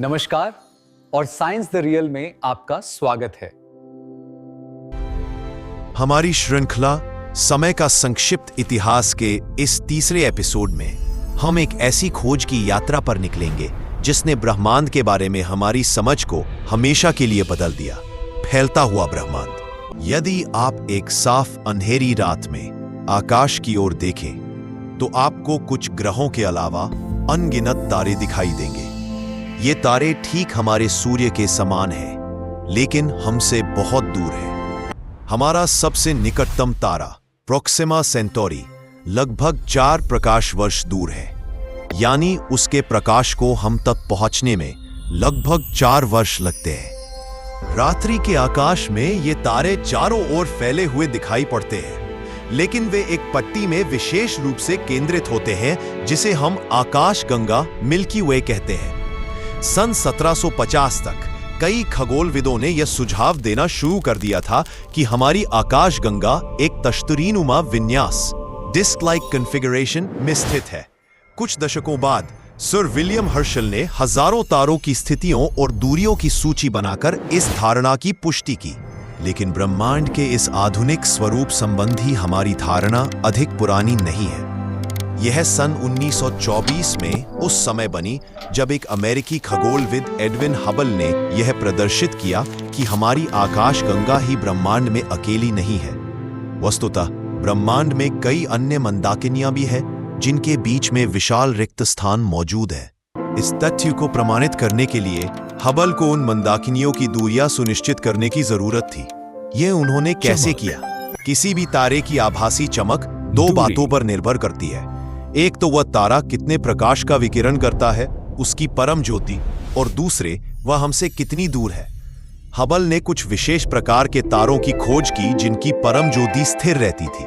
नमस्कार और science the real में आपका स्वागत है। हमारी श्रृंखला समय का संक्षिप्त इतिहास के इस तीसरे एपिसोड में हम एक ऐसी खोज की यात्रा पर निकलेंगे जिसने ब्रह्मांड के बारे में हमारी समझ को हमेशा के लिए बदल दिया। फैलता हुआ ब्रह्मांड। यदि आप एक साफ अंधेरी रात में आकाश की ओर देखें तो आपको कुछ ग्रहों के अलावा अनगिनत तारे दिखाई देंगे। ये तारे ठीक हमारे सूर्य के समान हैं, लेकिन हमसे बहुत दूर है। हमारा सबसे निकटतम तारा प्रोक्सिमा सेंटोरी लगभग 4 प्रकाश वर्ष दूर है, यानी उसके प्रकाश को हम तक पहुंचने में लगभग 4 वर्ष लगते हैं। रात्रि के आकाश में ये तारे चारों ओर फैले हुए दिखाई पड़ते हैं, लेकिन वे एक पट्टी में विशेष रूप से केंद्रित होते हैं जिसे हम आकाशगंगा मिल्की वे कहते हैं। सन 1750 तक कई खगोलविदों ने यह सुझाव देना शुरू कर दिया था कि हमारी आकाशगंगा एक तश्तरीनुमा विन्यास डिस्क लाइक कॉन्फ़िगरेशन में स्थित है। कुछ दशकों बाद सर विलियम हर्शल ने हजारों तारों की स्थितियों और दूरियों की सूची बनाकर इस धारणा की पुष्टि की। लेकिन ब्रह्मांड के इस आधुनिक स्वरूप संबंधी हमारी धारणा अधिक पुरानी नहीं है। यह सन 1924 में उस समय बनी जब एक अमेरिकी खगोलविद एडविन हबल ने यह प्रदर्शित किया कि हमारी आकाशगंगा ही ब्रह्मांड में अकेली नहीं है। वस्तुतः ब्रह्मांड में कई अन्य मंदाकिनियां भी हैं जिनके बीच में विशाल रिक्त स्थान मौजूद है। इस तथ्य को प्रमाणित करने के लिए हबल को उन मंदाकिनियों की दूरियां सुनिश्चित करने की जरूरत थी। यह उन्होंने कैसे किया? किसी भी तारे की आभासी चमक 2 बातों पर निर्भर करती है। एक तो वह तारा कितने प्रकाश का विकिरण करता है, उसकी परम ज्योति, और दूसरे वह हमसे कितनी दूर है। हबल ने कुछ विशेष प्रकार के तारों की खोज की जिनकी परम ज्योति स्थिर रहती थी।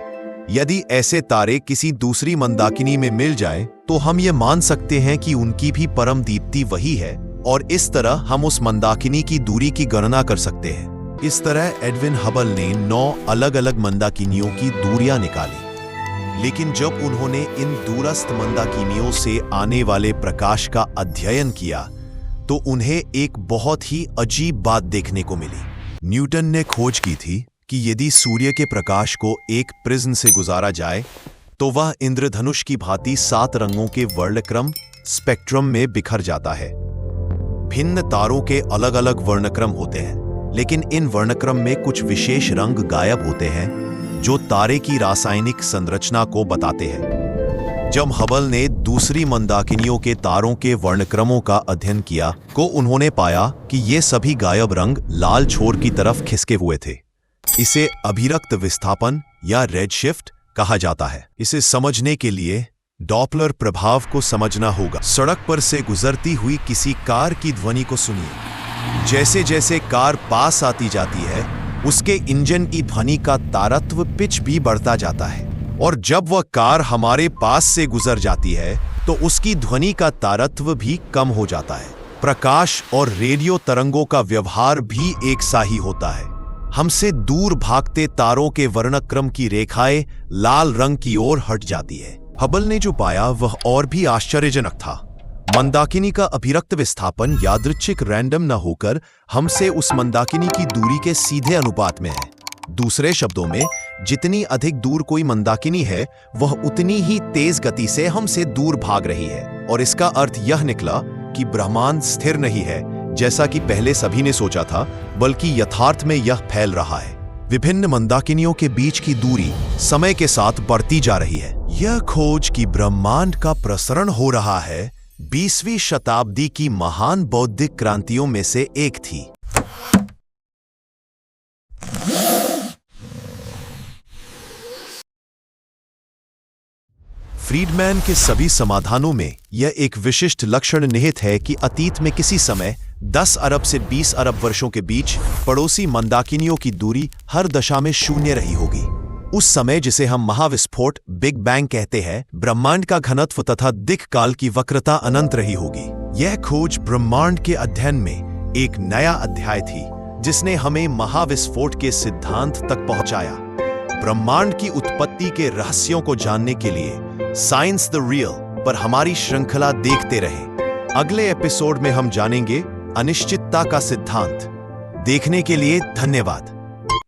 यदि ऐसे तारे किसी दूसरी मंदाकिनी में मिल जाएं, तो हम ये मान सकते हैं कि उनकी भी परम दीप्ति वही है, और इस तरह हम उस मंदाकिनी की दूरी की गणना कर सकते हैं। इस तरह एडविन हबल ने 9 अलग अलग मंदाकिनियों की दूरियां निकाली। लेकिन जब उन्होंने इन दूरस्थ मंदाकिनियों से आने वाले प्रकाश का अध्ययन किया तो उन्हें एक बहुत ही अजीब बात देखने को मिली। न्यूटन ने खोज की थी कि यदि सूर्य के प्रकाश को एक प्रिज्म से गुजारा जाए तो वह इंद्रधनुष की भांति 7 रंगों के वर्णक्रम स्पेक्ट्रम में बिखर जाता है। भिन्न तारों के अलग अलग वर्णक्रम होते हैं, लेकिन इन वर्णक्रम में कुछ विशेष रंग गायब होते हैं जो तारे की रासायनिक संरचना को बताते हैं। जब हबल ने दूसरी मंदाकिनियों के तारों के वर्णक्रमों का अध्ययन किया तो उन्होंने पाया कि ये सभी गायब रंग लाल छोर की तरफ खिसके हुए थे। इसे अभिरक्त विस्थापन या रेडशिफ्ट कहा जाता है। इसे समझने के लिए डॉपलर प्रभाव को समझना होगा। सड़क पर से गुजरती हुई किसी कार की ध्वनि को सुनिए। जैसे जैसे कार पास आती जाती है, उसके इंजन की ध्वनि का तारत्व पिच भी बढ़ता जाता है, और जब वह कार हमारे पास से गुजर जाती है तो उसकी ध्वनि का तारत्व भी कम हो जाता है। प्रकाश और रेडियो तरंगों का व्यवहार भी एक सा ही होता है। हमसे दूर भागते तारों के वर्णक्रम की रेखाएं लाल रंग की ओर हट जाती है। हबल ने जो पाया वह और भी आश्चर्यजनक था। मंदाकिनी का अभिरक्त विस्थापन यादृच्छिक रैंडम न होकर हमसे उस मंदाकिनी की दूरी के सीधे अनुपात में है। दूसरे शब्दों में, जितनी अधिक दूर कोई मंदाकिनी है वह उतनी ही तेज गति से हमसे दूर भाग रही है। और इसका अर्थ यह निकला कि ब्रह्मांड स्थिर नहीं है जैसा कि पहले सभी ने सोचा था, बल्कि यथार्थ में यह फैल रहा है। विभिन्न मंदाकिनियों के बीच की दूरी समय के साथ बढ़ती जा रही है। यह खोज कि ब्रह्मांड का प्रसरण हो रहा है 20वीं शताब्दी की महान बौद्धिक क्रांतियों में से एक थी। फ्रीडमैन के सभी समाधानों में यह एक विशिष्ट लक्षण निहित है कि अतीत में किसी समय 10 अरब से 20 अरब वर्षों के बीच पड़ोसी मंदाकिनियों की दूरी हर दशा में शून्य रही होगी। उस समय जिसे हम महाविस्फोट बिग बैंग कहते हैं, ब्रह्मांड का घनत्व तथा दिक् काल की वक्रता अनंत रही होगी। यह खोज ब्रह्मांड के अध्ययन में एक नया अध्याय थी जिसने हमें महाविस्फोट के सिद्धांत तक पहुंचाया। ब्रह्मांड की उत्पत्ति के रहस्यों को जानने के लिए साइंस द रियल पर हमारी श्रृंखला देखते रहें। अगले एपिसोड में हम जानेंगे अनिश्चितता का सिद्धांत। देखने के लिए धन्यवाद।